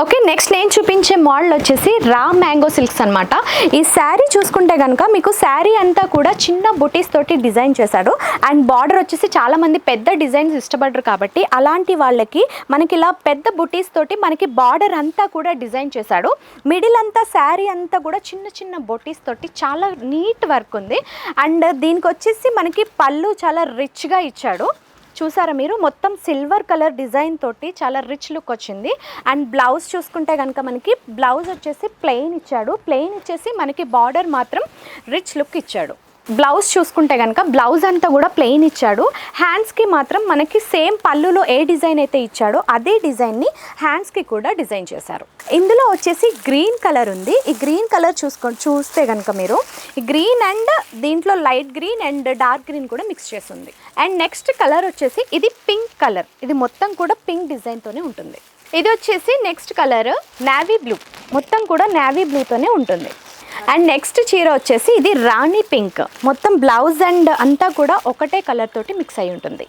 Okay, next నేను చూపించే model వచ్చేసి రా మ్యాంగో సిల్క్స్ అనమాట. ఈ శారీ చూసుకుంటే కనుక మీకు శారీ అంతా కూడా చిన్న బుటీస్ తోటి డిజైన్ చేశాడు. అండ్ బార్డర్ వచ్చేసి చాలామంది పెద్ద డిజైన్స్ ఇష్టపడరు కాబట్టి అలాంటి వాళ్ళకి మనకి ఇలా పెద్ద బుటీస్ తోటి మనకి బార్డర్ అంతా కూడా డిజైన్ చేశాడు. మిడిల్ అంతా శారీ అంతా కూడా చిన్న చిన్న బుటీస్ తోటి చాలా నీట్ వర్క్ ఉంది. అండ్ దీనికి వచ్చేసి మనకి పళ్ళు చాలా రిచ్గా ఇచ్చాడు. చూసారా మీరు, మొత్తం సిల్వర్ కలర్ డిజైన్ తోటి చాలా రిచ్ లుక్ వచ్చింది. అండ్ బ్లౌజ్ చూసుకుంటే కనుక మనకి బ్లౌజ్ వచ్చేసి ప్లెయిన్ ఇచ్చాడు. ప్లెయిన్ ఇచ్చేసి మనకి బార్డర్ మాత్రం రిచ్ లుక్ ఇచ్చాడు. బ్లౌజ్ చూసుకుంటే కనుక బ్లౌజ్ అంతా కూడా ప్లెయిన్ ఇచ్చాడు. హ్యాండ్స్కి మాత్రం మనకి సేమ్ పళ్ళులో ఏ డిజైన్ అయితే ఇచ్చాడో అదే డిజైన్ని హ్యాండ్స్కి కూడా డిజైన్ చేశారు. ఇందులో వచ్చేసి గ్రీన్ కలర్ ఉంది. ఈ గ్రీన్ కలర్ చూస్తే కనుక మీరు ఈ గ్రీన్ అండ్ దీంట్లో light green and dark green కూడా మిక్స్ చేస్తుంది. అండ్ నెక్స్ట్ కలర్ వచ్చేసి ఇది పింక్ కలర్. ఇది మొత్తం కూడా పింక్ డిజైన్తోనే ఉంటుంది. ఇది వచ్చేసి నెక్స్ట్ కలర్ నేవీ బ్లూ, మొత్తం కూడా నేవీ బ్లూతోనే ఉంటుంది. అండ్ నెక్స్ట్ చీర వచ్చేసి ఇది రాణి పింక్, మొత్తం బ్లౌజ్ అండ్ అంతా కూడా ఒకటే కలర్ తోటి మిక్స్ అయి ఉంటుంది.